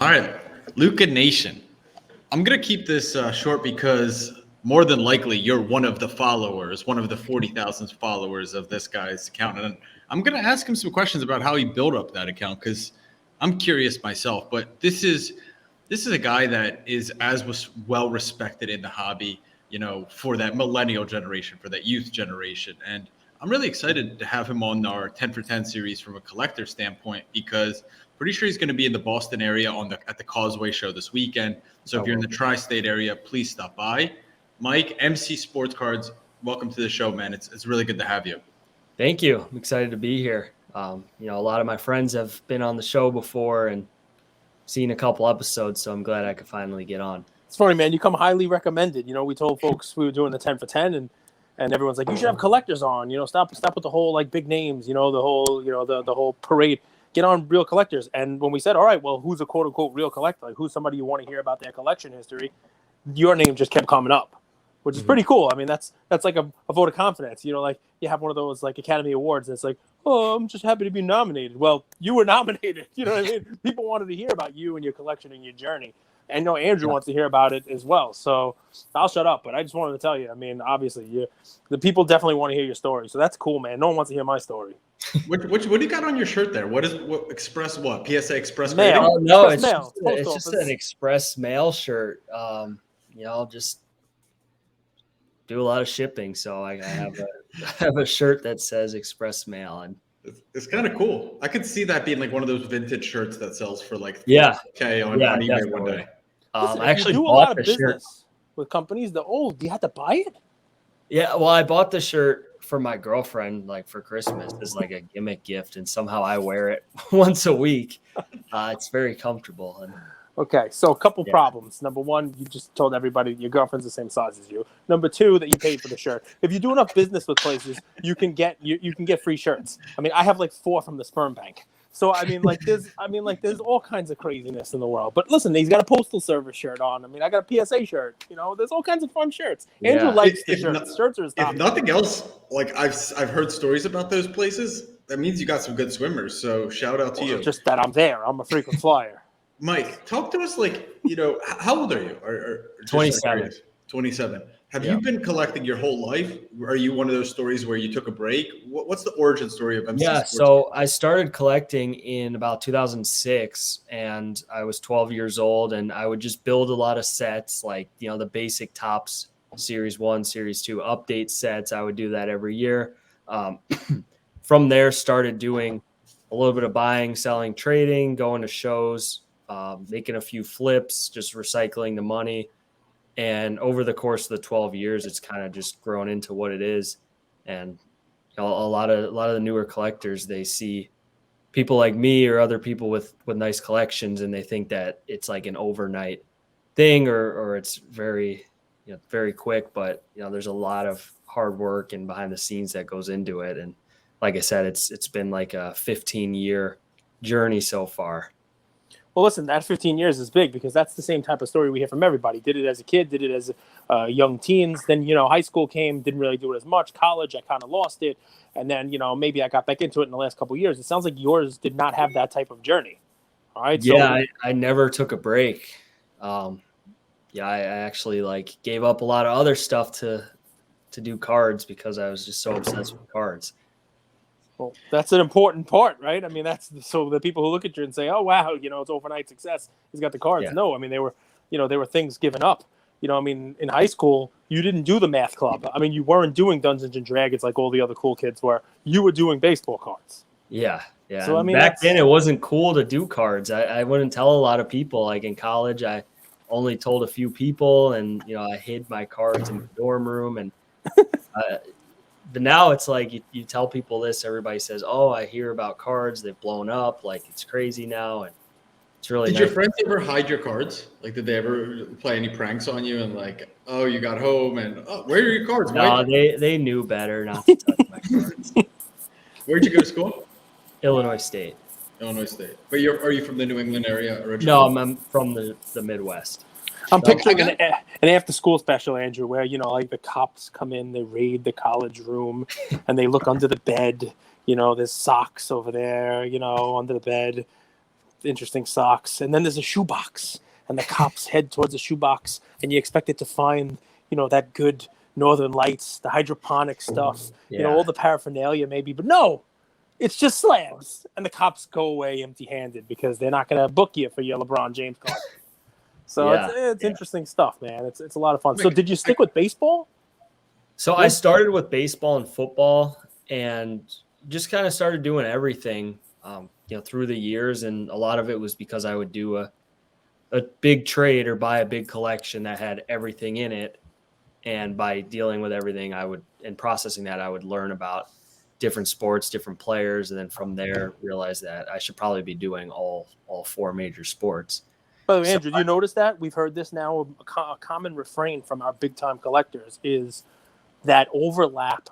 All right, LukaNation. I'm going to keep this short because more than likely you're one of the followers, one of the 40,000 followers of this guy's account. And I'm going to ask him some questions about how he built up that account because I'm curious myself. But this is a guy that is as was well respected in the hobby, for that millennial generation, for that youth generation. And I'm really excited to have him on our 10 for 10 series from a collector standpoint because pretty sure he's going to be in the Boston area at the Causeway show this weekend. So if you're in the tri-state area, please stop by. Mike, MC Sportscards, welcome to the show, man. It's really good to have you. Thank you. I'm excited to be here. A lot of my friends have been on the show before and seen a couple episodes, so I'm glad I could finally get on. It's funny, man. You come highly recommended. We told folks we were doing the 10 for 10 and everyone's like, you should have collectors on, stop with the whole like big names, the whole, the whole parade. Get on real collectors. And when we said, all right, well, who's a quote unquote real collector? Like who's somebody you want to hear about their collection history? Your name just kept coming up, which is pretty cool. I mean, that's like a vote of confidence, like you have one of those like Academy Awards. And it's like, oh, I'm just happy to be nominated. Well, you were nominated. You know what I mean? People wanted to hear about you and your collection and your journey. And Andrew wants to hear about it as well. So I'll shut up. But I just wanted to tell you, I mean, obviously, the people definitely want to hear your story. So that's cool, man. No one wants to hear my story. What do you got on your shirt there? What Express what? PSA Express mail? Mail? Oh, no, it's just an Express Mail shirt. Just do a lot of shipping. So I have a shirt that says Express Mail. And it's kind of cool. I could see that being like one of those vintage shirts that sells for like $4K on eBay definitely. One day. Listen, I actually bought the shirt with companies. Do you have to buy it? Yeah, well, I bought the shirt for my girlfriend, like for Christmas, as like a gimmick gift, and somehow I wear it once a week. It's very comfortable. And okay, so a couple problems. Number one, you just told everybody your girlfriend's the same size as you. Number two, that you paid for the shirt. If you do enough business with places, you can get free shirts. I mean, I have like 4 from the sperm bank. So there's all kinds of craziness in the world. But listen, he's got a postal service shirt on. I mean, I got a PSA shirt. There's all kinds of fun shirts. Andrew likes the shirts. Shirts are his top. If nothing else, like I've heard stories about those places. That means you got some good swimmers. So shout out to you. Just that I'm there. I'm a frequent flyer. Mike, talk to us how old are you? 27. 27. Have you been collecting your whole life? Are you one of those stories where you took a break? What's the origin story of MC Sportscards? So I started collecting in about 2006, and I was 12 years old, and I would just build a lot of sets, like, the basic Topps Series 1, Series 2 update sets. I would do that every year. From there, started doing a little bit of buying, selling, trading, going to shows, making a few flips, just recycling the money. And over the course of the 12 years, it's kind of just grown into what it is. And a lot of the newer collectors, they see people like me or other people with nice collections, and they think that it's like an overnight thing or it's very, very quick. But, there's a lot of hard work and behind the scenes that goes into it. And like I said, it's been like a 15-year journey so far. Well, listen, that 15 years is big because that's the same type of story we hear from everybody. Did it as a kid, did it as young teens. Then, high school came, didn't really do it as much. College, I kind of lost it. And then, maybe I got back into it in the last couple of years. It sounds like yours did not have that type of journey. All right. Yeah, I never took a break. I actually gave up a lot of other stuff to do cards because I was just so obsessed with cards. Well, that's an important part, right? I mean, that's so the people who look at you and say, "Oh, wow, it's overnight success. He's got the cards." Yeah. No, I mean, they were things given up. In high school, you didn't do the math club. I mean, you weren't doing Dungeons and Dragons like all the other cool kids were. You were doing baseball cards. Yeah. So I mean, back then it wasn't cool to do cards. I wouldn't tell a lot of people. Like in college, I only told a few people, and I hid my cards in the dorm room and. But now it's like you tell people this, everybody says, "Oh, I hear about cards. They've blown up. Like it's crazy now." And it's really. Did your friends ever hide your cards? Like, did they ever play any pranks on you and like, "Oh, you got home and where are your cards?" No, they knew better not to touch my cards. Where'd you go to school? Illinois State. Illinois State. But are you from the New England area originally? No, I'm from the Midwest. I'm picturing an after-school special, Andrew, where, like the cops come in, they raid the college room, and they look under the bed. There's socks over there, under the bed. interesting socks. And then there's a shoebox, and the cops head towards the shoebox, and you expect it to find, that good Northern Lights, the hydroponic stuff, all the paraphernalia maybe. But no, it's just slabs. And the cops go away empty-handed because they're not going to book you for your LeBron James card. So it's interesting stuff, man. It's a lot of fun. So did you stick with baseball? So I started with baseball and football and just kind of started doing everything, through the years. And a lot of it was because I would do a big trade or buy a big collection that had everything in it. And by dealing with everything and processing that, I would learn about different sports, different players. And then from there, realize that I should probably be doing all four major sports. By the way, Andrew, do you notice that? We've heard this now, a common refrain from our big-time collectors is that overlap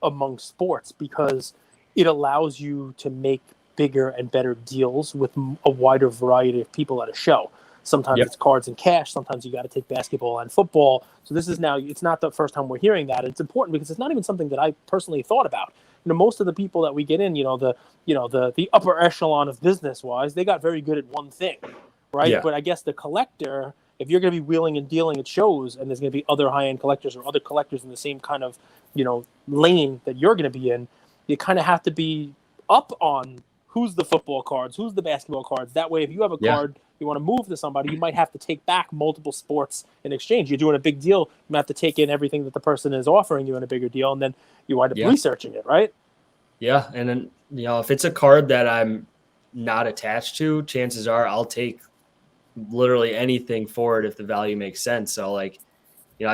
among sports because it allows you to make bigger and better deals with a wider variety of people at a show. Sometimes it's cards and cash. Sometimes you got to take basketball and football. So this is now, it's not the first time we're hearing that. It's important because it's not even something that I personally thought about. Most of the people that we get in, the upper echelon of business-wise, they got very good at one thing, right? Yeah. But I guess the collector, if you're going to be wheeling and dealing at shows and there's going to be other high-end collectors or other collectors in the same kind of, lane that you're going to be in, you kind of have to be up on who's the football cards, who's the basketball cards. That way, if you have a card you want to move to somebody, you might have to take back multiple sports in exchange. You're doing a big deal. You have to take in everything that the person is offering you in a bigger deal, and then you wind up researching it, right? Yeah, and then, if it's a card that I'm not attached to, chances are I'll take literally anything for it if the value makes sense. So, I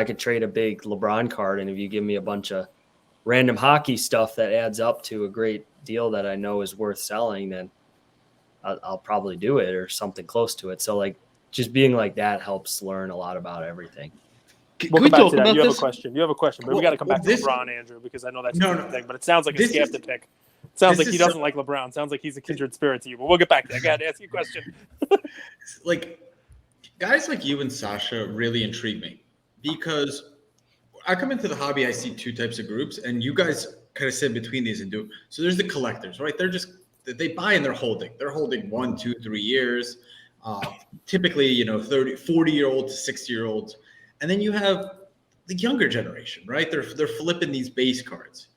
could trade a big LeBron card, and if you give me a bunch of random hockey stuff that adds up to a great deal that I know is worth selling, then I'll probably do it or something close to it. So, just being like that helps learn a lot about everything. We'll come back to that. You have a question, but we got to come back to LeBron, Andrew, because I know that's your thing. But it sounds like a scab to pick. It sounds like he doesn't like LeBron. It sounds like he's a kindred spirit to you. But we'll get back to that. I got to ask you a question. Guys like you and Sasha really intrigue me because I come into the hobby, I see two types of groups, and you guys kind of sit between these and do. So there's the collectors, right? They buy and they're holding. They're holding 1, 2, 3 years. Typically, 30, 40-year-olds to 60-year-olds. And then you have the younger generation, right? They're flipping these base cards.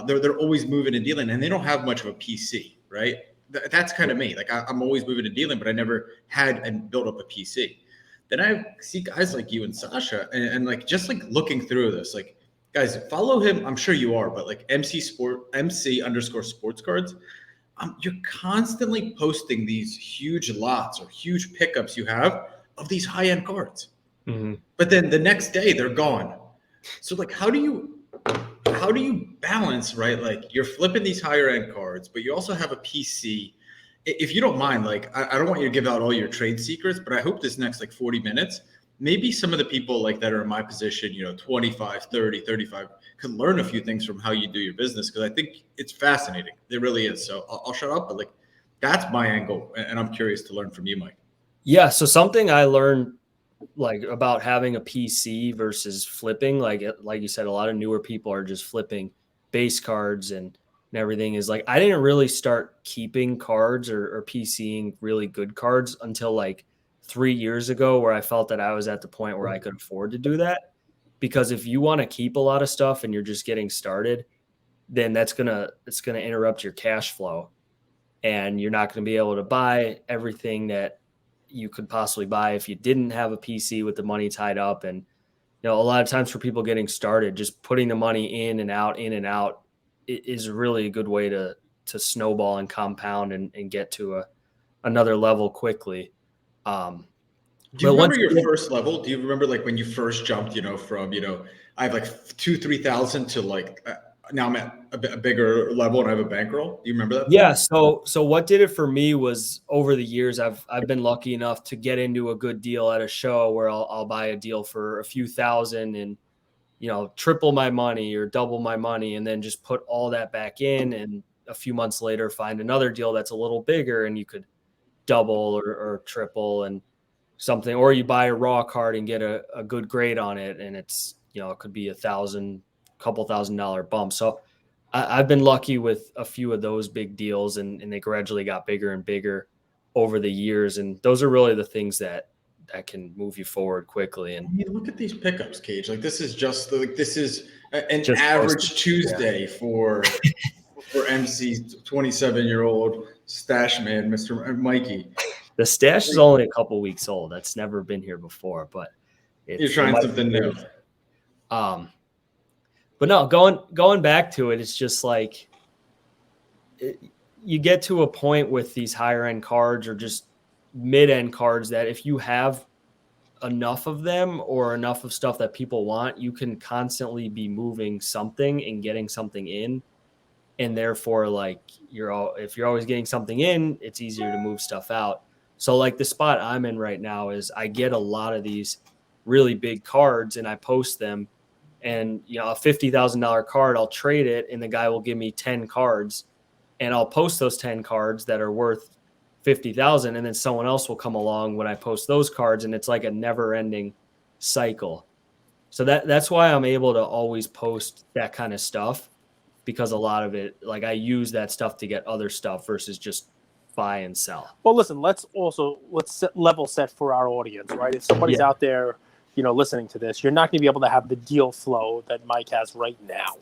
They're always moving and dealing, and they don't have much of a PC, right? That's kind of me. I'm always moving and dealing, but I never had and built up a PC. Then I see guys like you and Sasha, and looking through this, guys, follow him. I'm sure you are, but MC _ sports cards. You're constantly posting these huge lots or huge pickups you have of these high-end cards. Mm-hmm. But then the next day they're gone. So how do you balance, right? You're flipping these higher end cards, but you also have a PC. If you don't mind, I don't want you to give out all your trade secrets, but I hope this next 40 minutes, maybe some of the people that are in my position, 25, 30, 35 can learn a few things from how you do your business. Cause I think it's fascinating. It really is. So I'll shut up, but that's my angle. And I'm curious to learn from you, Mike. Yeah. So something I learned about having a PC versus flipping, like you said, a lot of newer people are just flipping base cards and everything is I didn't really start keeping cards or PCing really good cards until 3 years ago, where I felt that I was at the point where I could afford to do that. Because if you want to keep a lot of stuff and you're just getting started, then it's gonna interrupt your cash flow, and you're not going to be able to buy everything that you could possibly buy if you didn't have a PC with the money tied up. And a lot of times for people getting started, just putting the money in and out is really a good way to snowball and compound and get to another level quickly. Do you remember your first level? Do you remember when you first jumped, from, I have 2,000, 3,000 to now I'm at a bigger level and I have a bankroll. Do you remember that? Yeah. So what did it for me was over the years, I've been lucky enough to get into a good deal at a show where I'll buy a deal for a few thousand and, triple my money or double my money, and then just put all that back in. And a few months later, find another deal that's a little bigger and you could double or triple and something, or you buy a raw card and get a good grade on it. And it's, it could be couple $1,000 bump. So I've been lucky with a few of those big deals, and they gradually got bigger and bigger. over the years. And those are really the things that can move you forward quickly. And I mean, look at these pickups, Cage. Like this is just like this is an Just average posted, Tuesday for MC 27-year-old stash man, Mr. Mikey. the stash is only a couple weeks old. That's never been here before, but You're trying something new. But no, going back to it, it's just like you get to a point with these higher end cards or just mid end cards that if you have enough of them or enough of stuff that people want, you can constantly be moving something and getting something in. And therefore, like if you're always getting something in, it's easier to move stuff out. So like the spot I'm in right now is I get a lot of these really big cards and I post them, and a $50,000 card, I'll trade it and the guy will give me 10 cards and I'll post those 10 cards that are worth 50,000, and then someone else will come along when I post those cards, and it's like a never ending cycle. So that's why I'm able to always post that kind of stuff, because a lot of it, like I use that stuff to get other stuff versus just buy and sell. Well, listen, let's level set for our audience, right? If somebody's out there, listening to this, you're not going to be able to have the deal flow that Mike has right now,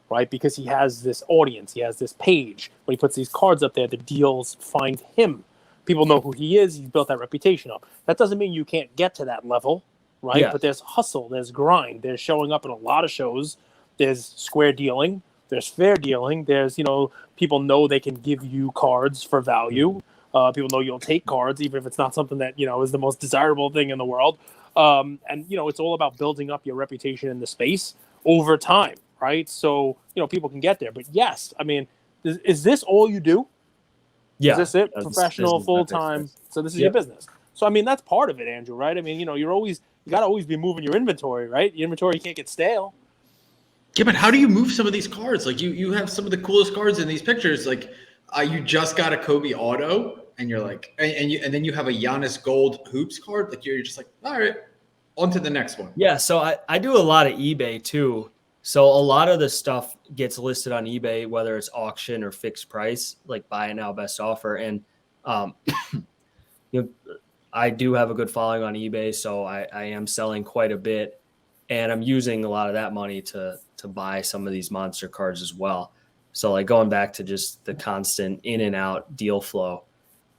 right? Because he has this audience, he has this page. When he puts these cards up there, the deals find him. People know who he is. He's built that reputation up. That doesn't mean you can't get to that level, right? Yeah. But there's hustle, there's grind, there's showing up in a lot of shows, there's square dealing, there's fair dealing, there's, people know they can give you cards for value. People know you'll take cards, even if it's not something that, is the most desirable thing in the world. And, it's all about building up your reputation in the space over time, right? So, people can get there. But yes, I mean, is this all you do? Yeah. Is this it? Professional, full-time. So this is your business. So, I mean, that's part of it, Andrew, right? I mean, you got to always be moving your inventory, right? Your inventory can't get stale. Yeah, but how do you move some of these cards? Like you have some of the coolest cards in these pictures. Like you just got a Kobe auto, and you're like, and then you have a Giannis Gold hoops card. Like you're just like, all right, on to the next one. Yeah. So I do a lot of eBay too. So a lot of the stuff gets listed on eBay, whether it's auction or fixed price, like buy it now, best offer. And I do have a good following on eBay, so I am selling quite a bit, and I'm using a lot of that money to buy some of these monster cards as well. So like going back to just the constant in and out deal flow,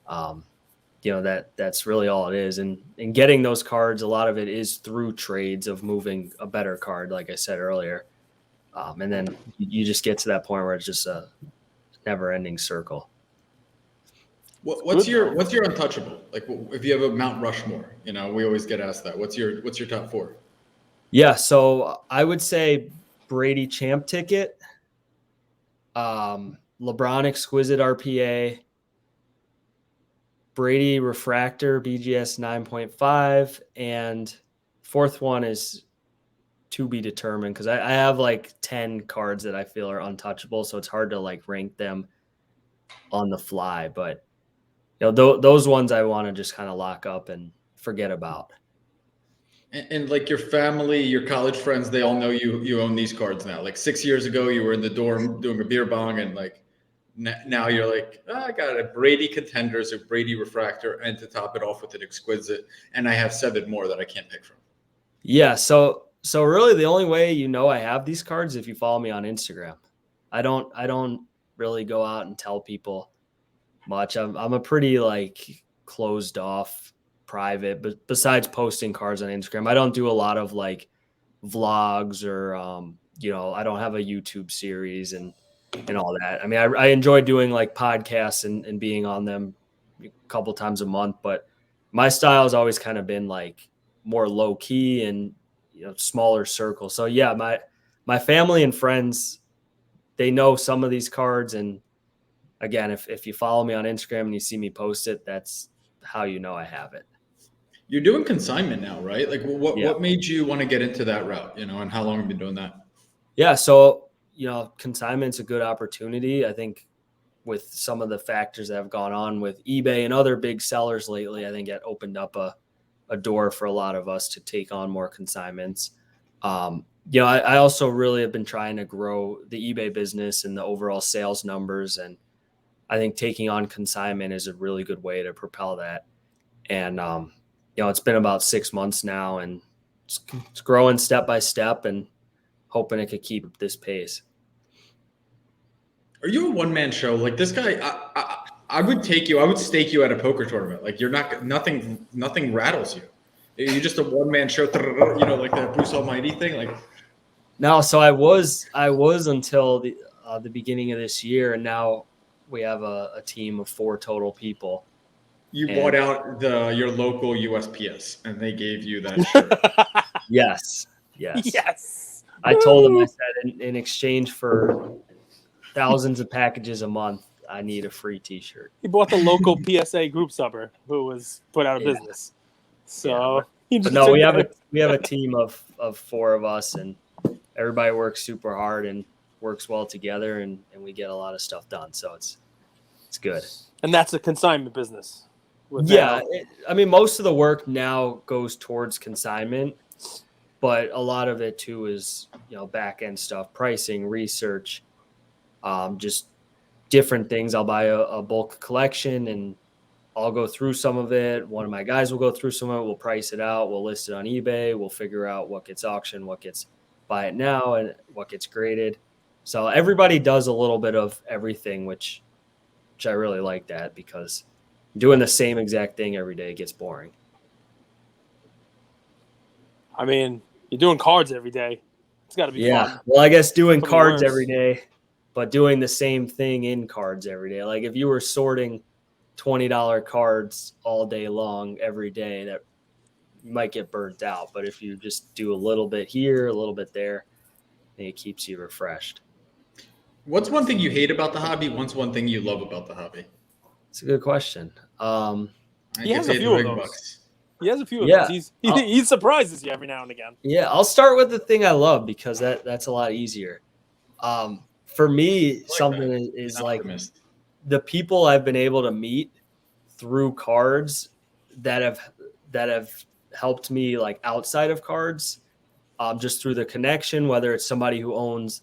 that's really all it is. And getting those cards, a lot of it is through trades of moving a better card, like I said earlier. And then you just get to that point where it's just a never ending circle. What's your untouchable? Like if you have a Mount Rushmore, we always get asked that. What's your top 4? Yeah. So I would say Brady champ ticket, LeBron exquisite RPA, Brady refractor BGS 9.5, and fourth one is to be determined, because I have like 10 cards that I feel are untouchable, so it's hard to like rank them on the fly. But those ones I want to just kind of lock up and forget about. And like your family, your college friends, they all know you own these cards now. Like 6 years ago, you were in the dorm doing a beer bong, and like now you're like, I got a Brady Contenders, a Brady Refractor, and to top it off with an exquisite, and I have 7 more that I can't pick from. Yeah, so really the only way I have these cards is if you follow me on Instagram. I don't really go out and tell people much. I'm a pretty like closed off, private, but besides posting cards on Instagram, I don't do a lot of like vlogs or I don't have a YouTube series and all that. I mean, I enjoy doing like podcasts and being on them a couple times a month, but my style has always kind of been like more low key and smaller circle. So yeah, my family and friends, they know some of these cards, and again, if you follow me on Instagram and you see me post it, that's how I have it. You're doing consignment now, right? Like what made you want to get into that route, and how long have you been doing that? Yeah. So, consignment's a good opportunity. I think with some of the factors that have gone on with eBay and other big sellers lately, I think it opened up a door for a lot of us to take on more consignments. I also really have been trying to grow the eBay business and the overall sales numbers. And I think taking on consignment is a really good way to propel that. And, it's been about 6 months now, and it's growing step by step, and hoping it could keep this pace. Are you a one-man show? Like this guy, I would take you. I would stake you at a poker tournament. Like you're not nothing rattles you. You're just a one-man show. Like the Bruce Almighty thing. Like no, so I was until the beginning of this year, and now we have a team of 4 total people. You bought out your local USPS, and they gave you that shirt. Yes. I Woo! told them, I said, in exchange for thousands of packages a month, I need a free T-shirt. He bought the local PSA group subber who was put out of business. So, but no, we have a team of 4 of us, and everybody works super hard and works well together, and we get a lot of stuff done. So it's good. And that's a consignment business. Most of the work now goes towards consignment, but a lot of it too is, back end stuff, pricing, research, just different things. I'll buy a bulk collection and I'll go through some of it. One of my guys will go through some of it. We'll price it out. We'll list it on eBay. We'll figure out what gets auctioned, what gets buy it now, and what gets graded. So everybody does a little bit of everything, which I really like that, because doing the same exact thing every day gets boring. I mean, you're doing cards every day. It's got to be fun. Well, I guess doing Something cards worse. every day, but doing the same thing in cards every day. Like if you were sorting $20 cards all day long every day, that you might get burnt out. But if you just do a little bit here, a little bit there, it keeps you refreshed. What's one thing you hate about the hobby? What's one thing you love about the hobby? It's a good question. He has a few of those. He has a few of those. He surprises you every now and again. Yeah, I'll start with the thing I love, because that's a lot easier. For me, something is like the people I've been able to meet through cards that have helped me, like outside of cards, just through the connection, whether it's somebody who owns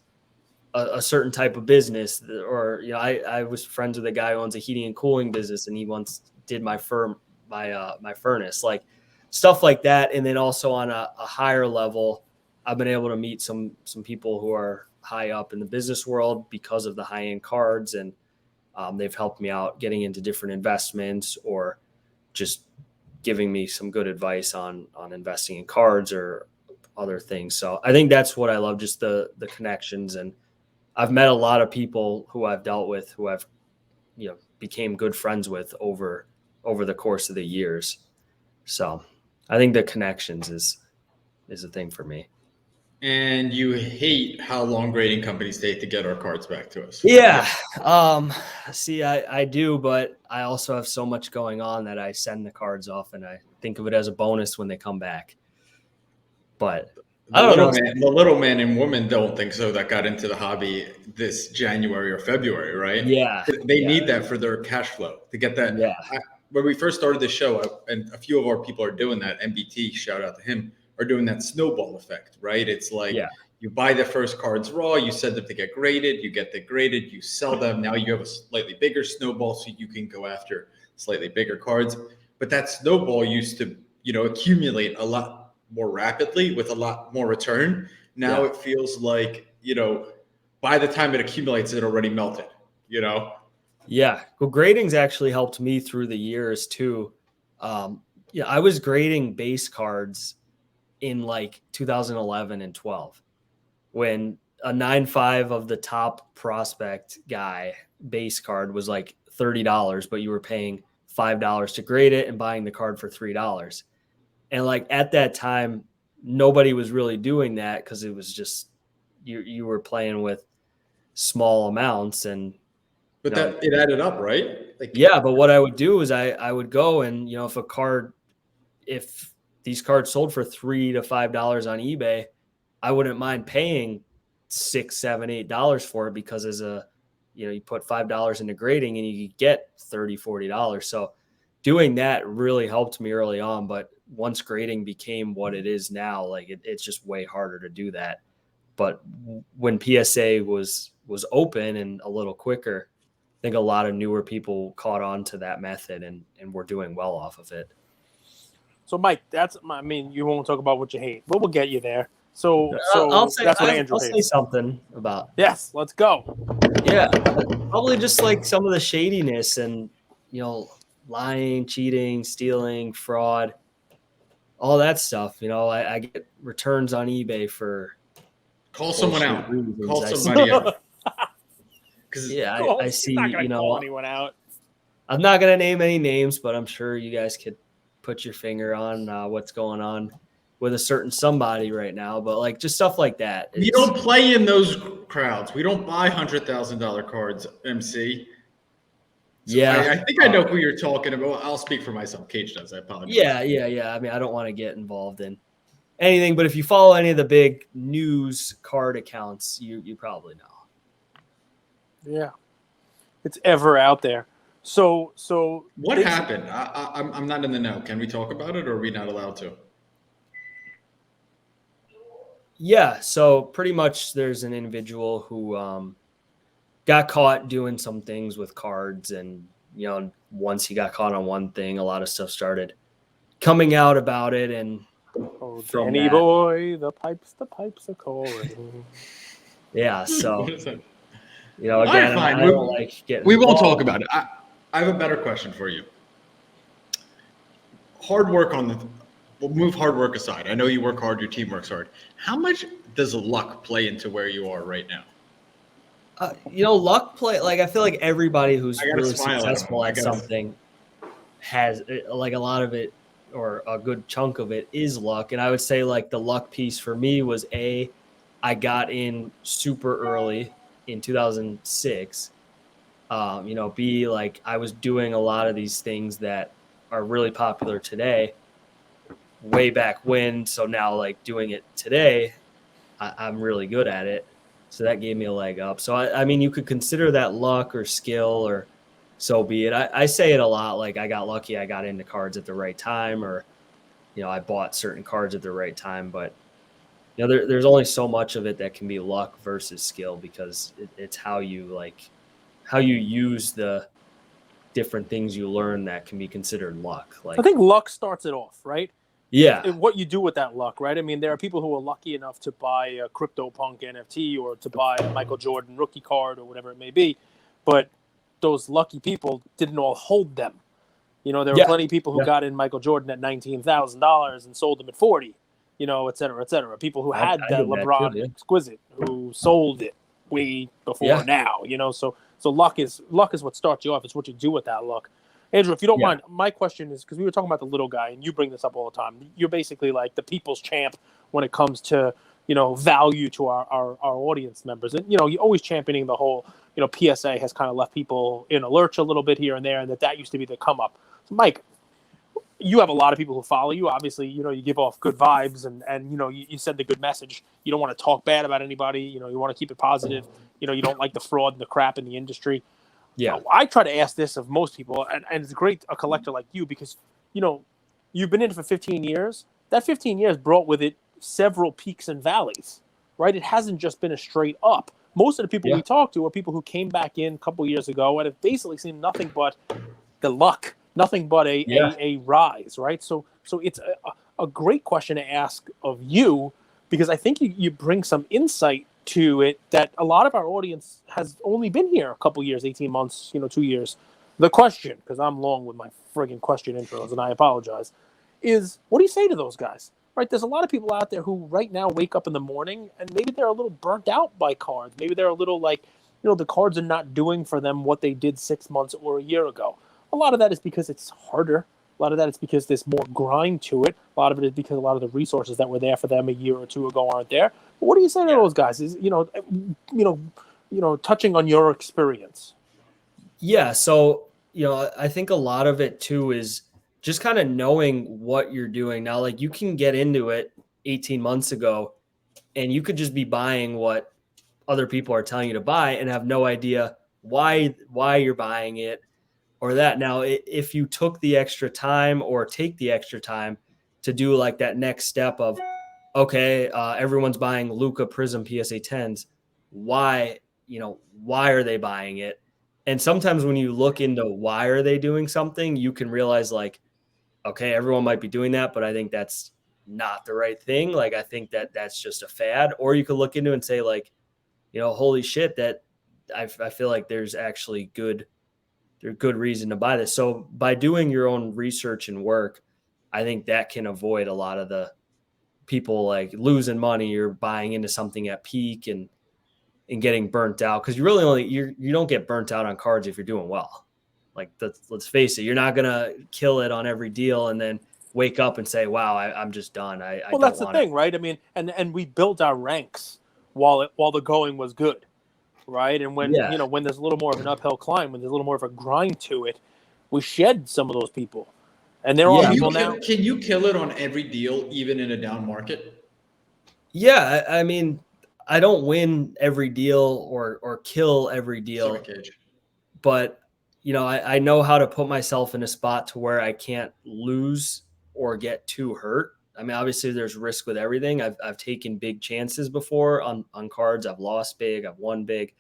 a certain type of business, or I was friends with a guy who owns a heating and cooling business, and he once did my furnace, like stuff like that. And then also on a higher level, I've been able to meet some people who are high up in the business world because of the high end cards, and they've helped me out getting into different investments, or just giving me some good advice on investing in cards or other things. So I think that's what I love, just the connections. And I've met a lot of people who I've dealt with, who I've, became good friends with over the course of the years. So I think the connections is a thing for me. And you hate how long grading companies take to get our cards back to us. Yeah. See, I do, but I also have so much going on that I send the cards off, and I think of it as a bonus when they come back. But I don't know. The little man and woman don't think so, that got into the hobby this January or February, right? Yeah. They need that for their cash flow to get that. Yeah. When we first started the show, and a few of our people are doing that, MBT, shout out to him, are doing that snowball effect, right? It's like you buy the first cards raw, you send them to get graded, you get them graded, you sell them. Now you have a slightly bigger snowball, so you can go after slightly bigger cards. But that snowball used to, accumulate a lot more rapidly with a lot more return. Now it feels like, by the time it accumulates, it already melted, Yeah. Well, grading's actually helped me through the years too. I was grading base cards in like 2011 and 12, when a 9.5 of the top prospect guy base card was like $30, but you were paying $5 to grade it and buying the card for $3. And like at that time, nobody was really doing that, because it was just you were playing with small amounts. And but it added up, right? But what I would do is I would go and, if these cards sold for $3 to $5 on eBay, I wouldn't mind paying $6, $7, $8 for it, because you put $5 into grading and you get $30, $40. So doing that really helped me early on. But once grading became what it is now, like it's just way harder to do that. But when PSA was open and a little quicker, think a lot of newer people caught on to that method and we're doing well off of it. So, Mike, you won't talk about what you hate, but we'll get you there. So I'll say, that's what Andrew I'll hates. say something about. Yes, let's go. Yeah, probably just like some of the shadiness and, lying, cheating, stealing, fraud, all that stuff. I get returns on eBay for. Call someone bullshit out. reasons. Call somebody out. Yeah, I see. He's not gonna call anyone out. I'm not gonna name any names, but I'm sure you guys could put your finger on what's going on with a certain somebody right now. But like just stuff like that. We don't play in those crowds. We don't buy $100,000 cards, MC. So yeah, I think I know who you're talking about. I'll speak for myself. Cage does. I apologize. Yeah. I mean, I don't want to get involved in anything, but if you follow any of the big news card accounts, you probably know. Yeah, it's ever out there. So what happened? I'm not in the know. Can we talk about it, or are we not allowed to? Yeah, so pretty much there's an individual who got caught doing some things with cards, and once he got caught on one thing, a lot of stuff started coming out about it, and Danny boy, the pipes are cold. Yeah, so What is that? again, fine. I don't like getting. We won't talk about it. I have a better question for you. Hard work we'll move hard work aside. I know you work hard, your team works hard. How much does luck play into where you are right now? Luck play. Like I feel like everybody who's really successful at something has like a lot of it, or a good chunk of it is luck. And I would say like the luck piece for me was I got in super early in 2006. B, like I was doing a lot of these things that are really popular today way back when. So now like doing it today, I'm really good at it. So that gave me a leg up. So I mean, you could consider that luck or skill, or so be it. I say it a lot. Like I got lucky. I got into cards at the right time, or, I bought certain cards at the right time, but there's only so much of it that can be luck versus skill, because it's how you use the different things you learn that can be considered luck. Like I think luck starts it off, right? Yeah. And what you do with that luck, right? I mean, there are people who are lucky enough to buy a CryptoPunk NFT or to buy a Michael Jordan rookie card or whatever it may be, but those lucky people didn't all hold them. There were plenty of people who got in Michael Jordan at $19,000 and sold them at 40. Et cetera, et cetera. People who had that LeBron exquisite who sold it way before now. So luck is what starts you off. It's what you do with that luck. Andrew, if you don't mind, my question is, because we were talking about the little guy, and you bring this up all the time. You're basically like the people's champ when it comes to value to our audience members, and you're always championing the whole PSA has kind of left people in a lurch a little bit here and there, and that used to be the come up. So Mike, you have a lot of people who follow you. Obviously, you give off good vibes, and you send a good message. You don't want to talk bad about anybody. You want to keep it positive. You don't like the fraud and the crap in the industry. Yeah, I try to ask this of most people, and it's great a collector like you, because you've been in it for 15 years. That 15 years brought with it several peaks and valleys, right? It hasn't just been a straight up. Most of the people we talk to are people who came back in a couple years ago and have basically seen nothing but the luck, nothing but a rise, right? So it's a great question to ask of you, because I think you bring some insight to it that a lot of our audience has only been here a couple years, 18 months, 2 years. The question, because I'm long with my friggin' question intros, and I apologize, is what do you say to those guys? Right? There's a lot of people out there who right now wake up in the morning and maybe they're a little burnt out by cards. Maybe they're a little like, the cards are not doing for them what they did 6 months or a year ago. A lot of that is because it's harder. A lot of that is because there's more grind to it. A lot of it is because a lot of the resources that were there for them a year or two ago aren't there. But what do you say to those guys? Is touching on your experience. Yeah, so I think a lot of it too is just kind of knowing what you're doing now. Like you can get into it 18 months ago, and you could just be buying what other people are telling you to buy and have no idea why you're buying it. Or that. Now, if you took the extra time or take the extra time to do like that next step of, okay, everyone's buying Luka Prism PSA 10s. Why are they buying it? And sometimes when you look into why are they doing something, you can realize like, okay, everyone might be doing that, but I think that's not the right thing. Like, I think that that's just a fad. Or you could look into it and say like, holy shit, that I feel like there's actually good reason to buy this. So by doing your own research and work, I think that can avoid a lot of the people like losing money or buying into something at peak and getting burnt out. Cause you really only, you don't get burnt out on cards if you're doing well. Like let's face it, you're not going to kill it on every deal and then wake up and say, wow, I'm just done. I Well, don't that's the want thing, right? I mean, and we built our ranks while the going was good, right? And when Yeah. when there's a little more of an uphill climb, when there's a little more of a grind to it, we shed some of those people, and they're all Yeah, people now. Can you kill it on every deal, even in a down market? Yeah. I mean, I don't win every deal or kill every deal. Sorry, Cage. But I know how to put myself in a spot to where I can't lose or get too hurt. I mean, obviously there's risk with everything. I've taken big chances before on cards. I've lost big, I've won big.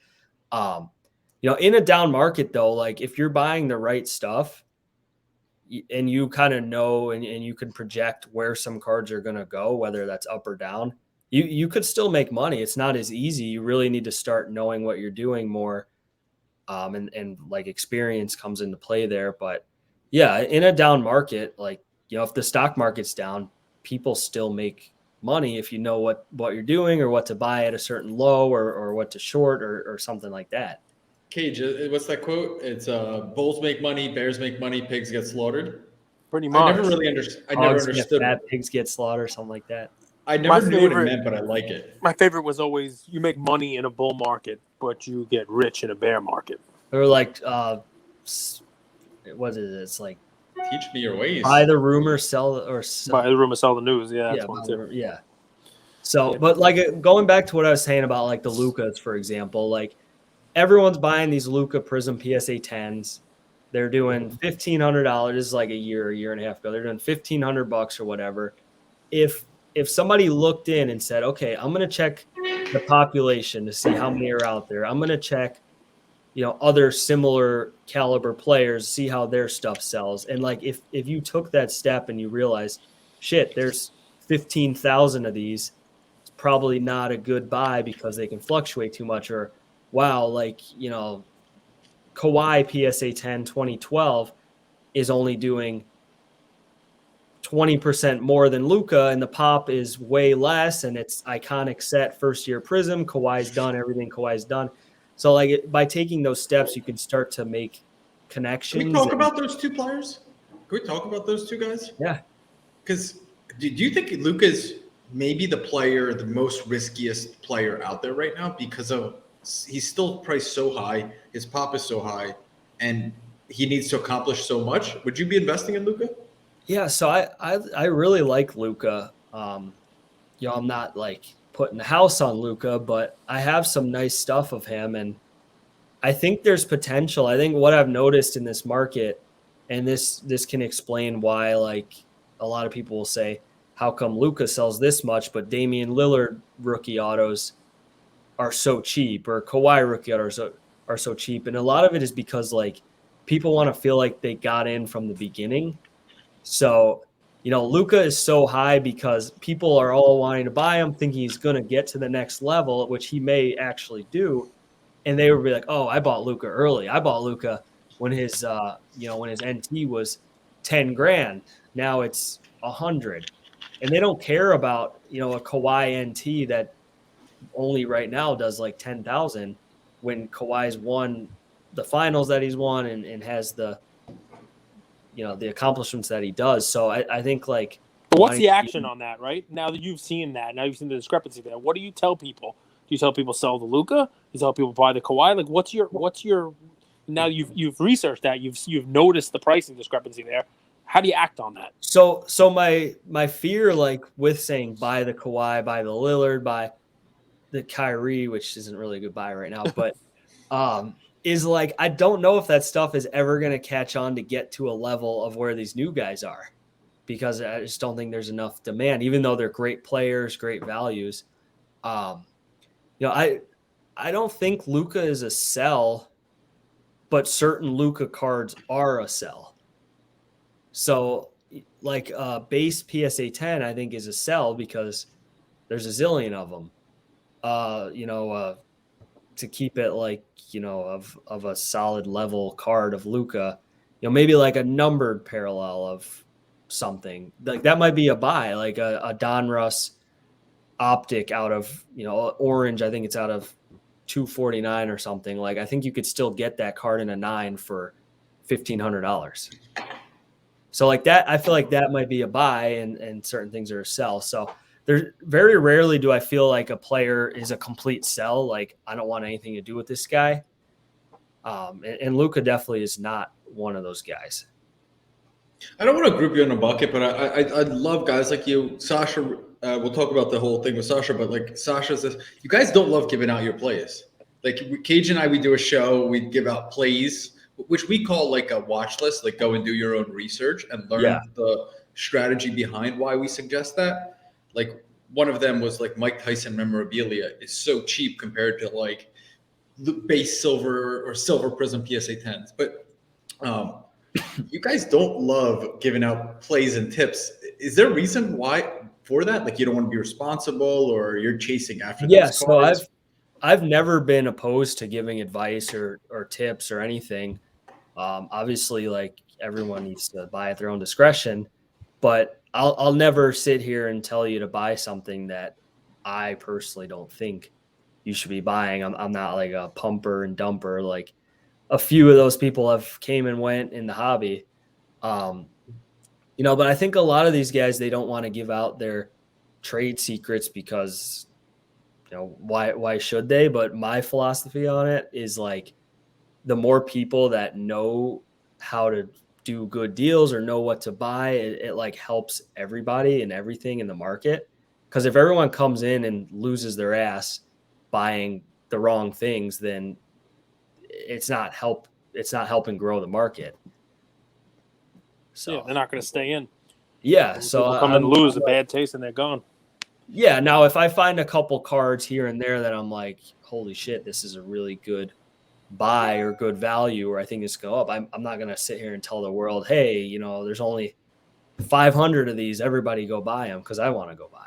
In a down market though, like if you're buying the right stuff and you kind of know and you can project where some cards are going to go, whether that's up or down, you could still make money. It's not as easy. You really need to start knowing what you're doing more. And like experience comes into play there. But yeah, in a down market, like, if the stock market's down, people still make money if you know what you're doing or what to buy at a certain low or what to short or something like that. Cage, what's that quote? It's bulls make money, bears make money, pigs get slaughtered. Pretty much. I never really understood. I never understood. Fat, pigs get slaughtered, something like that. I never knew what it meant, but I like it. My favorite was always you make money in a bull market, but you get rich in a bear market. Or like, what is it? It's like teach me your ways. Buy the rumor, sell buy the rumor, sell the news. Yeah, yeah, that's one too. Yeah. So, but like going back to what I was saying about like the Lukas, for example, like everyone's buying these Luka Prism PSA 10s. They're doing $1,500. This is like a year and a half ago. They're doing $1,500 or whatever. If somebody looked in and said, okay, I'm going to check the population to see how many are out there. I'm going to check, other similar caliber players, see how their stuff sells. And like, if you took that step and you realize, shit, there's 15,000 of these, it's probably not a good buy because they can fluctuate too much. Or wow, like, Kawhi PSA 10 2012 is only doing 20% more than Luka, and the pop is way less, and it's iconic set, first year Prism. Kawhi's done everything Kawhi's done. So like by taking those steps, you can start to make connections. Can we talk about those two players? Can we talk about those two guys? Yeah. Because do you think Luka's maybe the most riskiest player out there right now because of he's still priced so high, his pop is so high, and he needs to accomplish so much? Would you be investing in Luka? Yeah, so I really like Luka. I'm not like putting the house on Luka, but I have some nice stuff of him, and I think there's potential. I think what I've noticed in this market, and this can explain why like a lot of people will say, how come Luka sells this much, but Damian Lillard rookie autos are so cheap, or Kawhi rookie autos are so cheap? And a lot of it is because like people want to feel like they got in from the beginning. So, Luka is so high because people are all wanting to buy him, thinking he's going to get to the next level, which he may actually do. And they would be like, oh, I bought Luka early. I bought Luka when his, when his NT was 10 grand. Now it's 100. And they don't care about, a Kawhi NT that only right now does like 10,000 when Kawhi's won the finals that he's won and has the, the accomplishments that he does. So I think like, but what's the action on that, right? Now that you've seen that, now you've seen the discrepancy there. What do you tell people? Do you tell people sell the Luka? Do you tell people buy the Kawhi? Like, what's your? Now you've researched that, you've noticed the pricing discrepancy there. How do you act on that? So my fear, like with saying buy the Kawhi, buy the Lillard, buy the Kyrie, which isn't really a good buy right now, but is like, I don't know if that stuff is ever going to catch on to get to a level of where these new guys are, because I just don't think there's enough demand, even though they're great players, great values. I don't think Luka is a sell but certain Luka cards are a sell. So like base PSA 10, I think is a sell because there's a zillion of them. To keep it like, of a solid level card of Luka, maybe like a numbered parallel of something like that might be a buy, like a Donruss optic out of, orange. I think it's out of 249 or something. Like, I think you could still get that card in a 9 for $1,500. So like that, I feel like that might be a buy, and certain things are a sell. So there's very rarely do I feel like a player is a complete sell. Like, I don't want anything to do with this guy. And Luka definitely is not one of those guys. I don't want to group you in a bucket, but I love guys like you, Sasha. We'll talk about the whole thing with Sasha, but like Sasha says, you guys don't love giving out your plays. Like Cage and I, we do a show, we give out plays, which we call like a watch list. Like, go and do your own research and learn the strategy behind why we suggest that. Like, one of them was like Mike Tyson memorabilia is so cheap compared to like the base silver or silver prism PSA 10s. But you guys don't love giving out plays and tips. Is there a reason why for that? Like, you don't want to be responsible, or you're chasing after those cards? So I've never been opposed to giving advice or tips or anything. Obviously, like, everyone needs to buy at their own discretion, but I'll never sit here and tell you to buy something that I personally don't think you should be buying. I'm not like a pumper and dumper. Like, a few of those people have came and went in the hobby. But I think a lot of these guys, they don't want to give out their trade secrets because, why should they? But my philosophy on it is like, the more people that know how to do good deals or know what to buy, it like helps everybody and everything in the market. Because if everyone comes in and loses their ass buying the wrong things, then it's not helping grow the market. So yeah, they're not going to stay in. Yeah, so people come and lose a bad taste and they're gone. Yeah, now if I find a couple cards here and there that I'm like, holy shit, this is a really good buy or good value, or I think it's go up, I'm not going to sit here and tell the world, hey, there's only 500 of these, everybody go buy them, because I want to go buy them.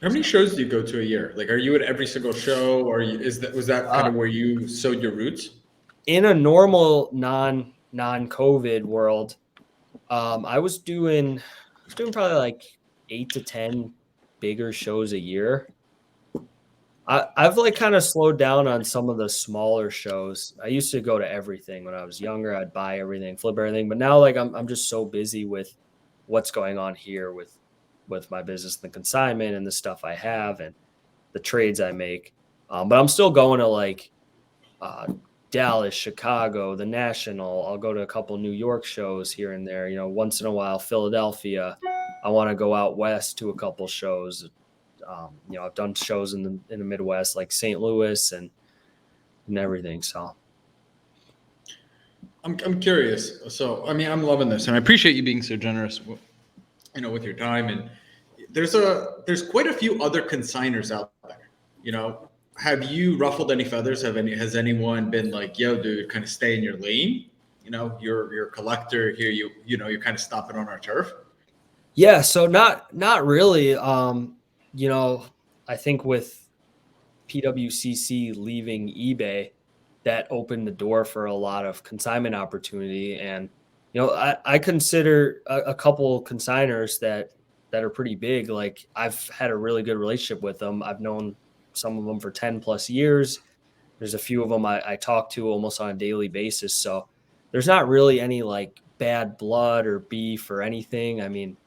How many shows do you go to a year? Like, are you at every single show, or was that kind of where you sowed your roots? In a normal non-COVID world, I was doing probably like 8 to 10 bigger shows a year. I've like kind of slowed down on some of the smaller shows. I used to go to everything when I was younger. I'd buy everything, flip everything. But now, like, I'm just so busy with what's going on here with my business, the consignment and the stuff I have and the trades I make. But I'm still going to like Dallas, Chicago, the National. I'll go to a couple New York shows here and there. Once in a while, Philadelphia. I want to go out west to a couple shows. I've done shows in the Midwest, like St. Louis and everything. So I'm curious. So, I mean, I'm loving this, and I appreciate you being so generous, with your time. And there's quite a few other consigners out there. Have you ruffled any feathers? Has anyone been like, yo, dude, kind of stay in your lane? You're a collector here. You're kind of stomping on our turf. Yeah. So not really. I think with PWCC leaving eBay, that opened the door for a lot of consignment opportunity. And, I consider a couple consigners that are pretty big. Like, I've had a really good relationship with them. I've known some of them for 10 plus years. There's a few of them I talk to almost on a daily basis. So there's not really any like bad blood or beef or anything. I mean,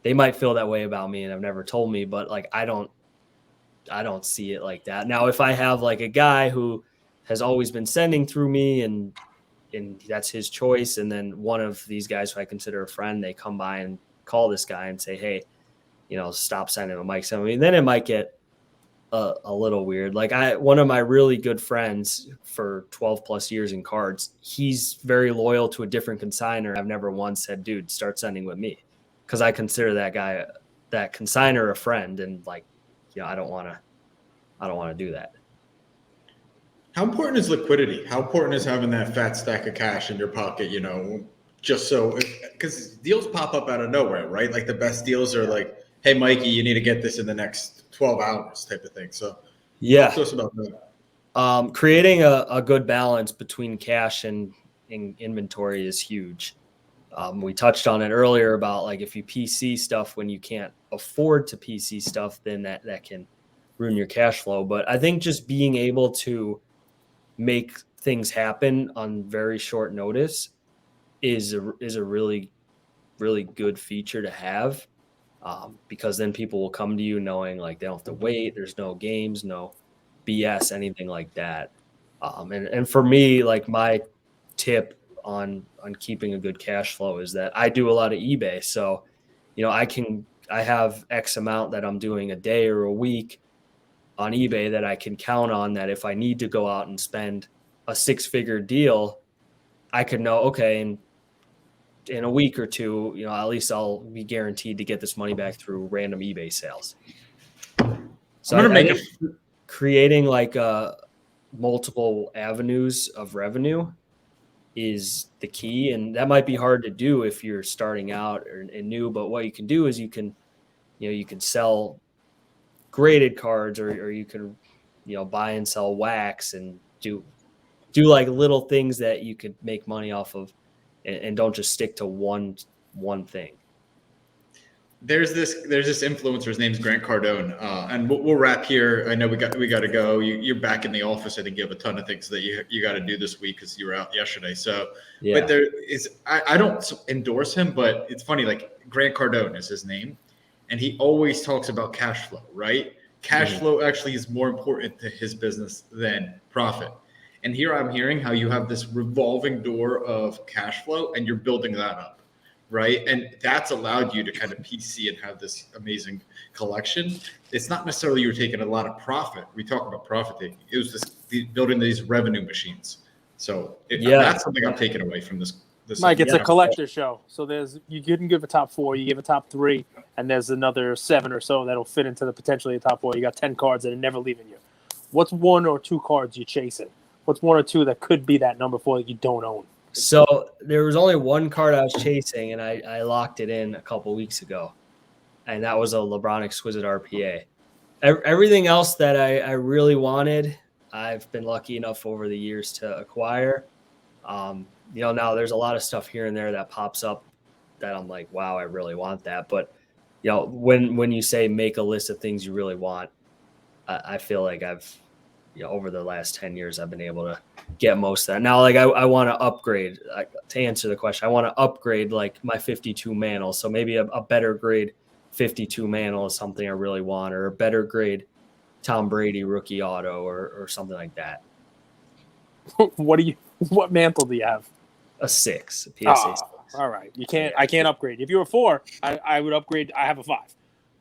they might feel that way about me and have never told me, but like, I don't see it like that. Now, if I have like a guy who has always been sending through me and that's his choice, and then one of these guys who I consider a friend, they come by and call this guy and say, hey, stop sending him, Mike, send me, then it might get a little weird. Like, one of my really good friends for 12 plus years in cards, he's very loyal to a different consigner. I've never once said, dude, start sending with me, because I consider that consigner a friend, and like, I don't want to do that. How important is liquidity? How important is having that fat stack of cash in your pocket, just so, because deals pop up out of nowhere, right? Like the best deals are like, hey, Mikey, you need to get this in the next 12 hours type of thing. So talk to us about that. Creating a good balance between cash and inventory is huge. We touched on it earlier about like if you PC stuff when you can't afford to PC stuff, then that can ruin your cash flow. But I think just being able to make things happen on very short notice is a really, really good feature to have, because then people will come to you knowing like they don't have to wait. There's no games, no BS, anything like that. And for me, like my tip on keeping a good cash flow is that I do a lot of eBay. So, I have X amount that I'm doing a day or a week on eBay that I can count on, that if I need to go out and spend a 6-figure deal, I could know, okay, in a week or two, at least I'll be guaranteed to get this money back through random eBay sales. So I'm going to make creating like multiple avenues of revenue is the key. And that might be hard to do if you're starting out and new, but what you can do is you can sell graded cards, or you can, buy and sell wax and do like little things that you could make money off of, and don't just stick to one thing. There's this influencer. His name's Grant Cardone, and we'll wrap here. I know we got to go. You're back in the office. I think you have a ton of things that you got to do this week because you were out yesterday. So, yeah. But there is. I don't endorse him, but it's funny. Like Grant Cardone is his name, and he always talks about cash flow. Right? Cash flow actually is more important to his business than profit. And here I'm hearing how you have this revolving door of cash flow, and you're building that up. Right. And that's allowed you to kind of PC and have this amazing collection. It's not necessarily you're taking a lot of profit. We talk about profit taking. It was building these revenue machines. So that's something I'm taking away from this. Mike, it's a collector show. So you didn't give a top 4, you give a top 3, and there's another 7 or so that'll fit into the potentially the top 4. You got 10 cards that are never leaving you. What's 1 or 2 cards you're chasing? What's 1 or 2 that could be that number 4 that you don't own? So there was only one card I was chasing, and I locked it in a couple weeks ago, and that was a LeBron Exquisite RPA. Everything else that I really wanted, I've been lucky enough over the years to acquire. Now there's a lot of stuff here and there that pops up that I'm like, wow, I really want that. But when you say make a list of things you really want, I feel like I've over the last 10 years, I've been able to get most of that. Now, like I want to upgrade, to answer the question, I want to upgrade like my 52 mantle. So maybe a better grade 52 mantle is something I really want, or a better grade Tom Brady rookie auto or something like that. What mantle do you have? A 6, a PSA 6. All right. I can't upgrade. If you were 4, I would upgrade. I have a 5.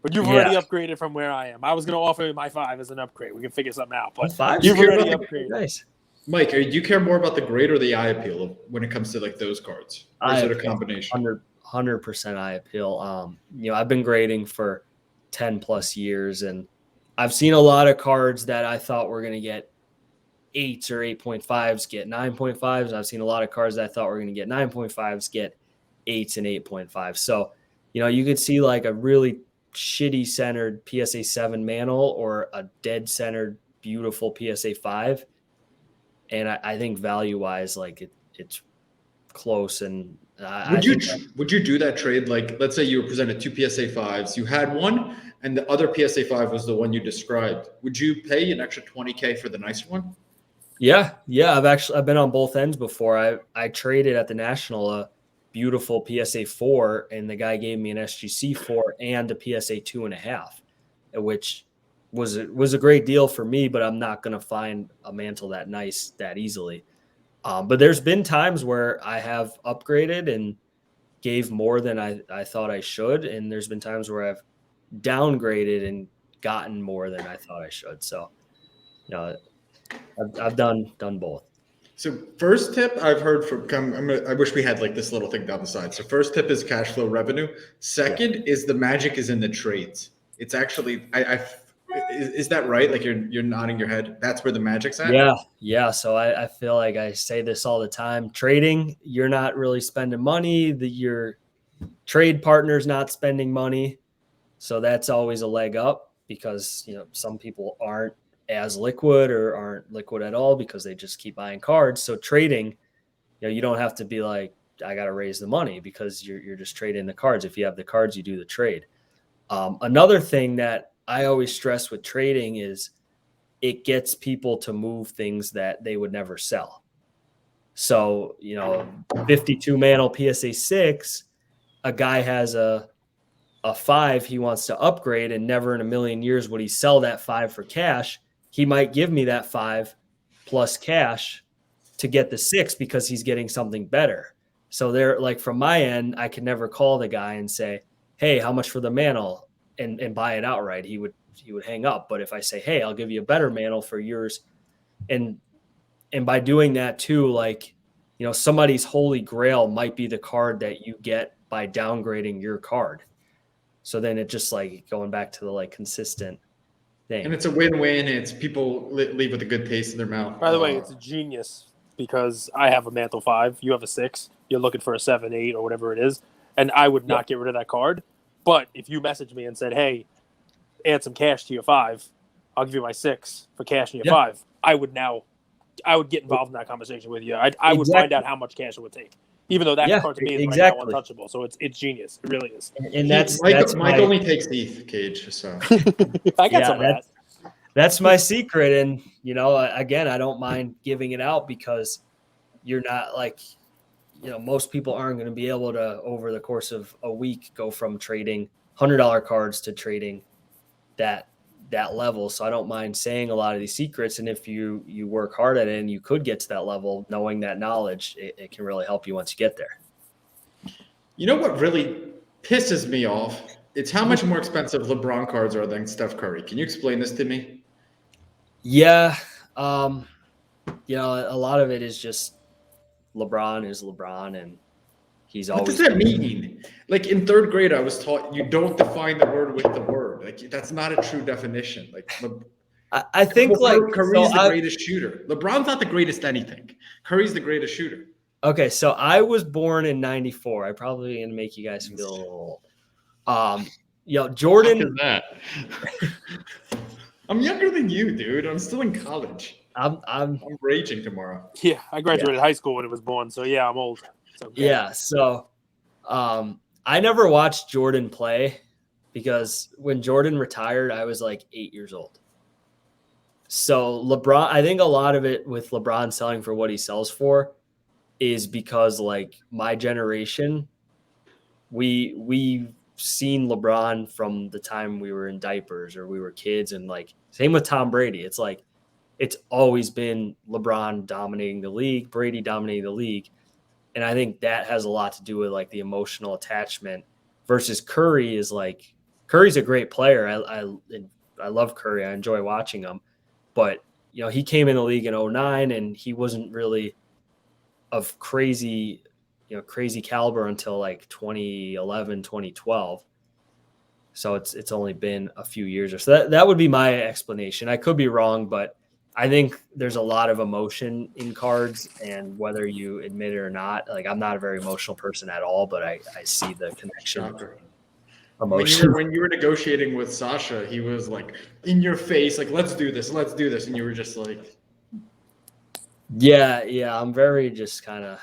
But you've already upgraded from where I am. I was going to offer my 5 as an upgrade. We can figure something out. But 5, you've already upgraded. Nice. Mike, do you care more about the grade or the eye appeal when it comes to like those cards? Or is it a combination? 100% eye appeal. I've been grading for 10 plus years, and I've seen a lot of cards that I thought were going to get 8s or 8.5s get 9.5s. I've seen a lot of cards that I thought were going to get 9.5s get 8s and 8.5. So, you could see like a really shitty centered PSA 7 mantle or a dead centered beautiful PSA 5, and I think value wise, like it's close. And would you do that trade? Like, let's say you were presented 2 PSA 5s, you had one, and the other PSA 5 was the one you described. Would you pay an extra $20K for the nicer one? Yeah. I've been on both ends before. I traded at the National a beautiful PSA 4, and the guy gave me an SGC 4 and a PSA 2.5, which was a great deal for me, but I'm not going to find a mantle that nice that easily. But there's been times where I have upgraded and gave more than I thought I should, and there's been times where I've downgraded and gotten more than I thought I should. So, I've done both. So first tip I've heard from I wish we had like this little thing down the side. So first tip is cash flow revenue. Second is the magic is in the trades. It's actually Is that right? Like you're nodding your head. That's where the magic's at. Yeah. So I feel like I say this all the time. Trading, you're not really spending money. Your trade partner's not spending money. So that's always a leg up because, some people aren't as liquid or aren't liquid at all because they just keep buying cards. So trading, you don't have to be like, I got to raise the money because you're just trading the cards. If you have the cards, you do the trade. Another thing that I always stress with trading is it gets people to move things that they would never sell. So, 52 Mantle PSA 6, a guy has a 5 he wants to upgrade, and never in a million years would he sell that 5 for cash. He might give me that 5 plus cash to get the 6 because he's getting something better. So there, like from my end, I could never call the guy and say, hey, how much for the Mantle, and buy it outright. He would hang up. But if I say, hey, I'll give you a better Mantle for yours, and by doing that too, like, somebody's holy grail might be the card that you get by downgrading your card. So then it just like going back to the like consistent thing. And it's a win-win. It's people leave with a good taste in their mouth. By the way, it's a genius because I have a Mantle 5, you have a 6, you're looking for a 7, 8, or whatever it is, and I would not get rid of that card. But if you messaged me and said, hey, add some cash to your 5, I'll give you my 6 for cash in your 5, I would get involved in that conversation with you. I would find out how much cash it would take, even though that card to me is right now untouchable. So it's genius. It really is. And that's Mike only takes ETH, Cage. So I got some of that. That's my secret. And, again, I don't mind giving it out because you're not like, most people aren't going to be able to, over the course of a week, go from trading $100 cards to trading that level. So I don't mind saying a lot of these secrets. And if you work hard at it and you could get to that level, knowing that knowledge, it can really help you once you get there. You know what really pisses me off? It's how much more expensive LeBron cards are than Steph Curry. Can you explain this to me? Yeah. A lot of it is just LeBron is LeBron, and he's always. What does that mean? Like in 3rd grade, I was taught you don't define the word with the word. Like that's not a true definition. Like I think like Curry's the greatest shooter. LeBron's not the greatest anything. Curry's the greatest shooter. Okay, so I was born in '94. I probably gonna make you guys feel a little old. Jordan. That? I'm younger than you, dude. I'm still in college. I'm raging tomorrow. Yeah, I graduated high school when it was born, so yeah, I'm old. So I never watched Jordan play because when Jordan retired, I was like 8 years old. So LeBron, I think a lot of it with LeBron selling for what he sells for is because like my generation, we've seen LeBron from the time we were in diapers or we were kids, and like same with Tom Brady. It's like it's always been LeBron dominating the league, Brady dominating the league. And I think that has a lot to do with like the emotional attachment versus Curry is like Curry's a great player. I love Curry. I enjoy watching him, but he came in the league in 2009 and he wasn't really of crazy caliber until like 2011, 2012. So it's only been a few years or so. That would be my explanation. I could be wrong, but I think there's a lot of emotion in cards, and whether you admit it or not, like I'm not a very emotional person at all, but I see the connection. Emotion. When you were negotiating with Sasha, he was like in your face, like let's do this, and you were just like, yeah. I'm very just kind of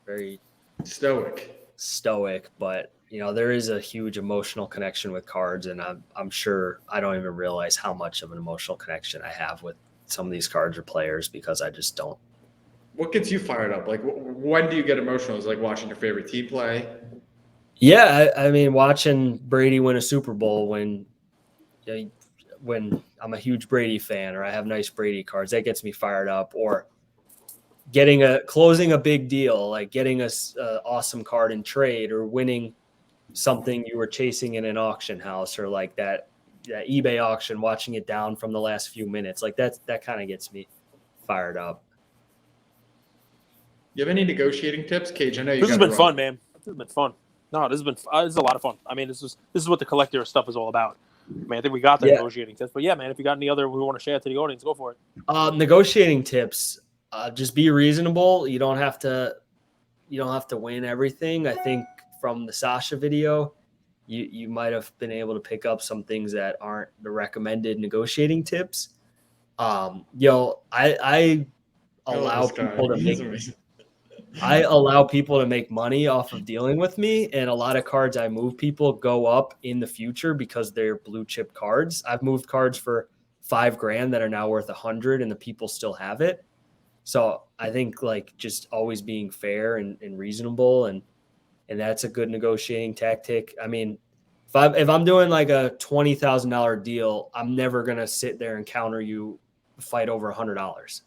very stoic, but there is a huge emotional connection with cards, and I'm sure I don't even realize how much of an emotional connection I have with some of these cards or players because I just don't. What gets you fired up? Like when do you get emotional? Is it like watching your favorite team play? Yeah, I mean, watching Brady win a Super Bowl when I'm a huge Brady fan or I have nice Brady cards, that gets me fired up. Or closing a big deal, like getting a awesome card in trade or winning something you were chasing in an auction house, or like that eBay auction, watching it down from the last few minutes. Like that kind of gets me fired up. You have any negotiating tips, Cage? I know this has been fun, man. This has been fun. No, this is a lot of fun. I mean, this is what the collector stuff is all about. Man, I think we got the negotiating tips. But yeah, man, if you got any other we want to share to the audience, go for it. Negotiating tips. Just be reasonable. You don't have to win everything. I think from the Sasha video, you might have been able to pick up some things that aren't the recommended negotiating tips. I allow people to make money off of dealing with me, and a lot of cards I move people go up in the future because they're blue chip cards. I've moved cards for $5,000 that are now worth 100, and the people still have it. So I think like just always being fair and reasonable, and that's a good negotiating tactic. I mean, if I'm doing like a $20,000 deal, I'm never gonna sit there and counter you fight over $100.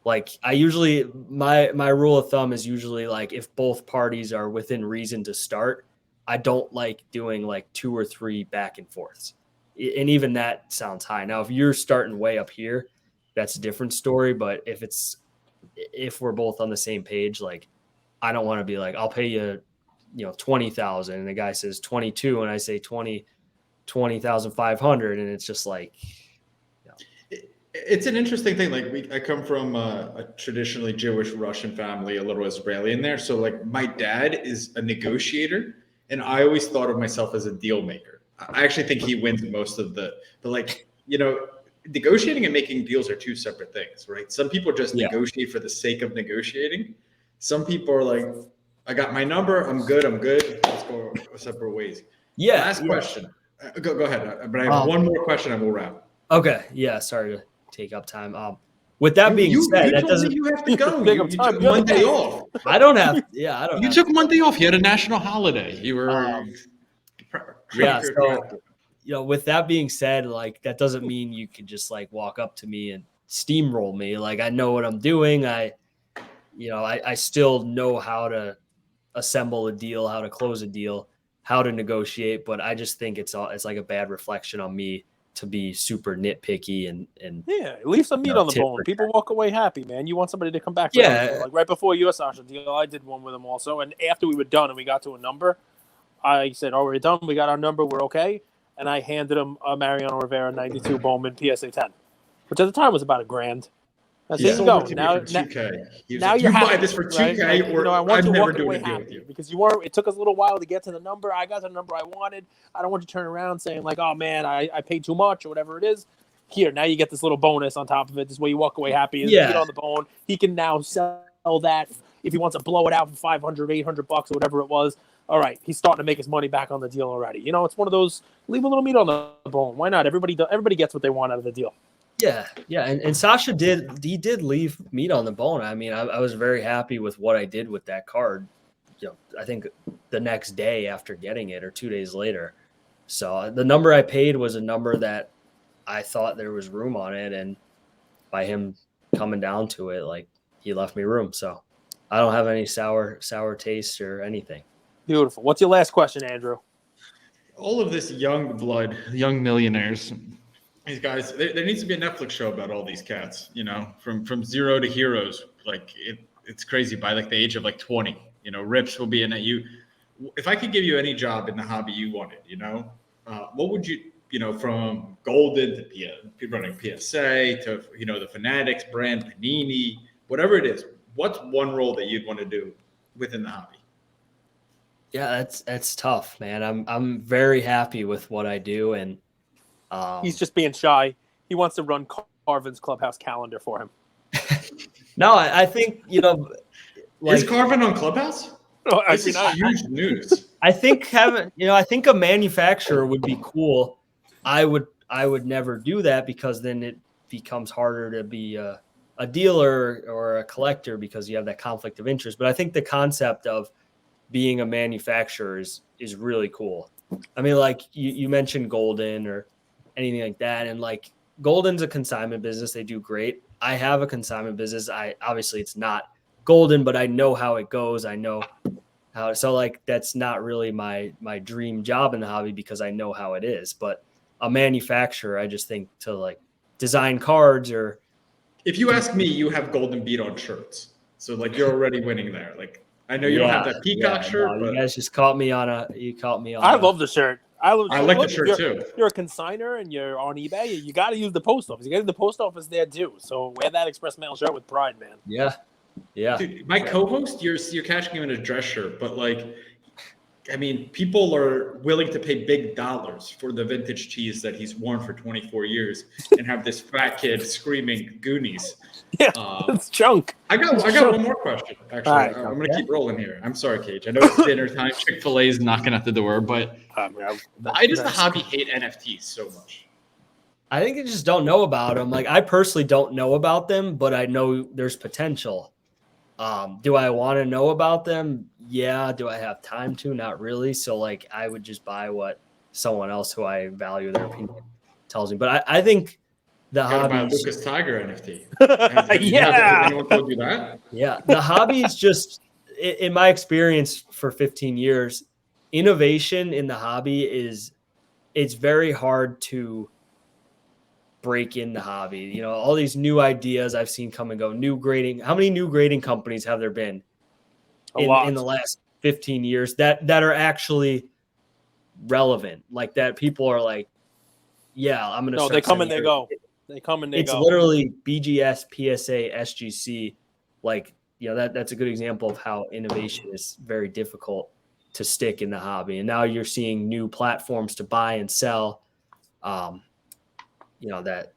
Like I usually my rule of thumb is usually like if both parties are within reason to start, I don't like doing like 2 or 3 back and forths. And even that sounds high. Now, if you're starting way up here, that's a different story. But if we're both on the same page, like I don't want to be like, I'll pay you, 20,000, and the guy says 22, and I say 20,500, and it's just like, It's an interesting thing. Like I come from a traditionally Jewish Russian family, a little Israeli in there. So like my dad is a negotiator, and I always thought of myself as a deal maker. I actually think he wins most of but like, negotiating and making deals are 2 separate things, right? Some people just negotiate for the sake of negotiating. Some people are like, I got my number. I'm good. Let's go separate ways. Yeah. Last question. Go ahead. But I have one more question and we'll wrap. Okay. Yeah. Sorry to take up time. With that being said, that doesn't. You have to go. You took one day off. I don't have. Yeah, I don't. You took one day off. You had a national holiday. You were. So, with that being said, like that doesn't mean you can just like walk up to me and steamroll me. Like I know what I'm doing. I still know how to assemble a deal, how to close a deal, how to negotiate. But I just think it's like a bad reflection on me to be super nitpicky and leave some meat on the bone. People walk away happy, man. You want somebody to come back. Like right before you, Sasha deal, I did one with him also. And after we were done and we got to a number, I said, "Oh, we're done. We got our number. We're okay." And I handed him a Mariano Rivera 92 Bowman PSA 10, which at the time was about $1,000. That's it. Go now. Now you're buy this for $2K, right? Or I want I'm you to never walk doing away a deal with happy you because it took us a little while to get to the number. I got to the number I wanted. I don't want you to turn around saying like, "Oh man, I paid too much" or whatever it is. Here, now you get this little bonus on top of it. This way you walk away happy. Meat on the bone. He can now sell that if he wants to blow it out for $500, $800 or whatever it was. All right, he's starting to make his money back on the deal already. It's one of those, leave a little meat on the bone. Why not? Everybody gets what they want out of the deal. Yeah. And Sasha did leave meat on the bone. I mean, I was very happy with what I did with that card. I think the next day after getting it or 2 days later. So the number I paid was a number that I thought there was room on it. And by him coming down to it, like he left me room. So I don't have any sour taste or anything. Beautiful. What's your last question, Andrew? All of this young blood, young millionaires, these guys, there needs to be a Netflix show about all these cats, from zero to heroes. Like it's crazy by like the age of like 20, Rips will be in it. If I could give you any job in the hobby you wanted, what would you, from Golden to running PSA to, the Fanatics brand, Panini, whatever it is, what's one role that you'd want to do within the hobby? Yeah, that's tough, man. I'm very happy with what I do, and he's just being shy. He wants to run Carvin's clubhouse calendar for him. No, I think is Carvin on Clubhouse? Oh, this is huge news. I think I think a manufacturer would be cool. I would never do that because then it becomes harder to be a dealer or a collector because you have that conflict of interest. But I think the concept of being a manufacturer is really cool. I mean, like you mentioned Golden or anything like that. And like Golden's a consignment business. They do great. I have a consignment business. Obviously it's not Golden, but I know how it goes. I know how, so like, that's not really my dream job in the hobby because I know how it is, but a manufacturer, I just think to like design cards or. If you ask me, you have Golden beat on shirts. So like you're already winning there. Like, I know you don't have that peacock shirt, but you guys just caught me on. I love the shirt. I like the shirt too. You're a consigner and you're on eBay. You got to use the post office. You got to use the post office there too. So wear that express mail shirt with pride, man. Yeah. Dude, my co-host, you're catching him in a dress shirt, but like, I mean, people are willing to pay big dollars for the vintage tees that he's worn for 24 years and have this fat kid screaming Goonies. Yeah, it's junk. I got one more question, actually. Right, I'm going to keep rolling here. I'm sorry, Cage. I know it's dinner time. Chick-fil-A is knocking at the door, but why does the hobby hate NFTs so much? I think they just don't know about them. Like, I personally don't know about them, but I know there's potential. Do I want to know about them? Yeah. Do I have time to? Not really. So like, I would just buy what someone else who I value their opinion tells me. But I think the hobby. Buy Luka's Tiger NFT. Yeah. Anyone told you that? Yeah. The hobby is just, in my experience for 15 years, innovation in the hobby it's very hard to break in the hobby. You know, all these new ideas I've seen come and go. New grading. How many new grading companies have there been in the last 15 years that are actually relevant? Like that people are like, yeah, I'm going to. No, they come and they go. They come and they go. It's literally BGS, PSA, SGC. Like, you know, that's a good example of how innovation is very difficult to stick in the hobby. And now you're seeing new platforms to buy and sell. You know, that's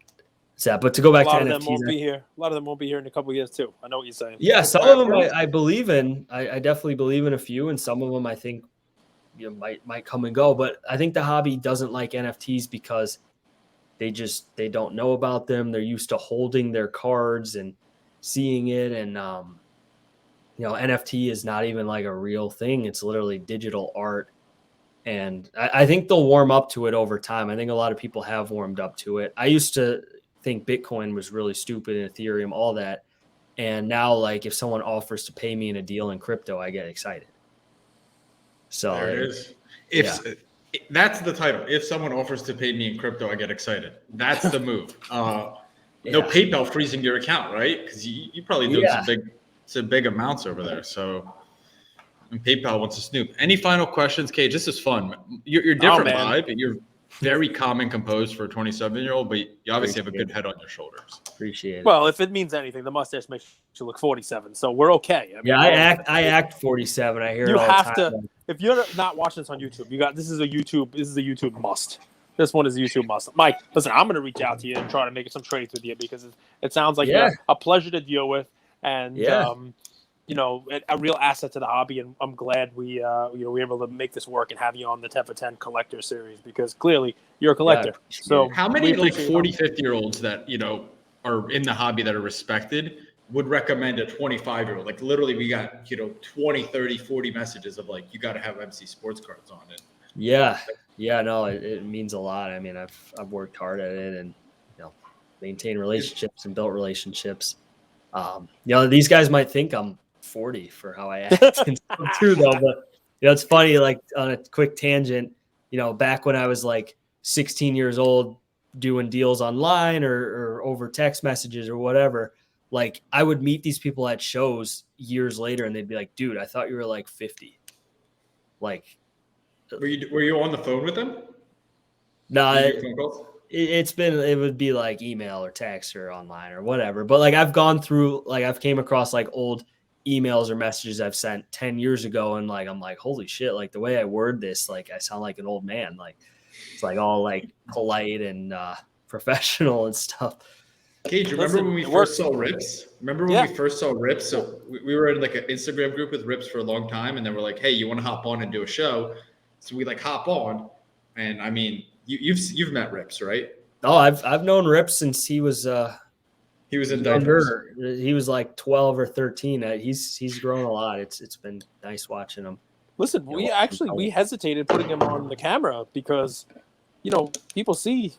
that. But to go back to NFTs, a lot of them won't be here in a couple of years too. I know what you're saying. Yeah, some of them I believe in. I definitely believe in a few, and some of them I think might come and go. But I think the hobby doesn't like NFTs because they don't know about them. They're used to holding their cards and seeing it, and NFT is not even like a real thing. It's literally digital art. And I think they'll warm up to it over time. I think a lot of people have warmed up to it. I used to think Bitcoin was really stupid and Ethereum, all that. And now, like, if someone offers to pay me in a deal in crypto, I get excited. So there it is. That's the title. If someone offers to pay me in crypto, I get excited. That's the move. No PayPal freezing your account, right? Because you probably do some big amounts over there. So. And PayPal wants to snoop. Any final questions, Cage? This is fun. You're different vibe. You're very calm and composed for a 27-year-old, but you obviously have a good head on your shoulders. Appreciate it. Well, if it means anything, the mustache makes you look 47, so we're okay. I mean, I act 47. I hear you it all the have time. to. If you're not watching this on YouTube, this is a YouTube must. This one is a YouTube must. Mike, listen, I'm going to reach out to you and try to make some trades with you because it sounds like you're a pleasure to deal with, and a real asset to the hobby, and I'm glad we were able to make this work and have you on the 10 for 10 collector series because clearly you're a collector. So how many 40, 50-year-olds that are in the hobby that are respected would recommend a 25-year-old? Like literally we got 20, 30, 40 messages of like you got to have MC Sportscards on it. No, it means a lot. I mean, I've worked hard at it and maintained relationships and built relationships. These guys might think I'm 40 for how I act and stuff too, though. But it's funny. Like on a quick tangent, back when I was like 16 years old, doing deals online or over text messages or whatever, like I would meet these people at shows years later, and they'd be like, "Dude, I thought you were like 50." Like, were you on the phone with them? No, it would be like email or text or online or whatever. But like I've gone through, like I've came across like old emails or messages I've sent 10 years ago. And like, I'm like, holy shit. Like the way I word this, like I sound like an old man. Like it's like all like polite and professional and stuff. Cage, remember when we first saw Rips? So we were in like an Instagram group with Rips for a long time. And then we're like, hey, you want to hop on and do a show? So we like hop on. And I mean, you've met Rips, right? Oh, I've known Rips since he was in Denver. He was like 12 or 13. He's grown a lot. It's been nice watching him. Listen, we hesitated putting him on the camera because people see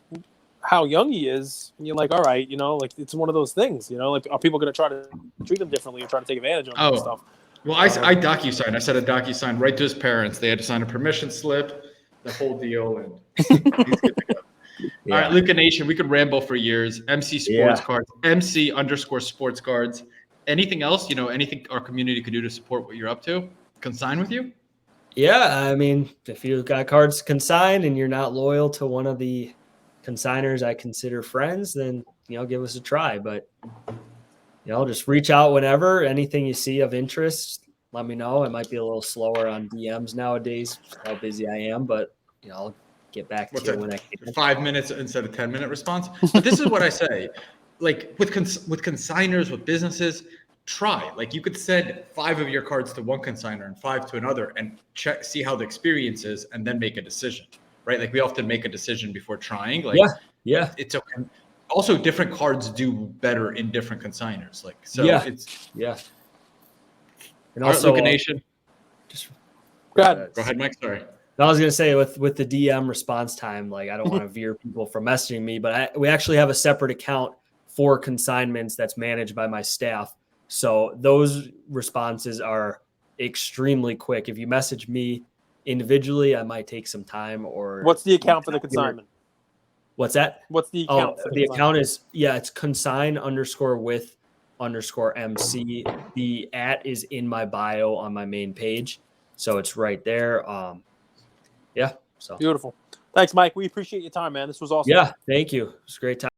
how young he is, and you're like, all right, like it's one of those things, like are people going to try to treat him differently and try to take advantage of him and stuff? Well, I DocuSigned. I said a DocuSign right to his parents. They had to sign a permission slip, the whole deal, and he's good to go. Yeah. All right, LukaNation, we could ramble for years. MC Sportscards, MC_Sportscards. Anything else? Anything our community could do to support what you're up to? Consign with you? Yeah, I mean, if you've got cards consigned and you're not loyal to one of the consigners I consider friends, then give us a try. But just reach out whenever. Anything you see of interest, let me know. It might be a little slower on DMs nowadays, how busy I am, but I'll get back to you when I can. 5 minutes instead of 10-minute response. But this is what I say, like with consigners, with businesses, try. Like you could send 5 of your cards to one consigner and 5 to another, and see how the experience is, and then make a decision, right? Like we often make a decision before trying. Like yeah, it's okay. Also, different cards do better in different consigners. Like so, it's And also, LukaNation. Go ahead. Go ahead, Mike. Sorry. I was gonna say with the DM response time, like I don't want to veer people from messaging me, but we actually have a separate account for consignments that's managed by my staff. So those responses are extremely quick. If you message me individually, I might take some time. Or what's the account for the consignment? What's that? What's the account? The account is it's consign_with_MC. The @ is in my bio on my main page, so it's right there. So beautiful. Thanks, Mike. We appreciate your time, man. This was awesome. Yeah, thank you. It was a great time.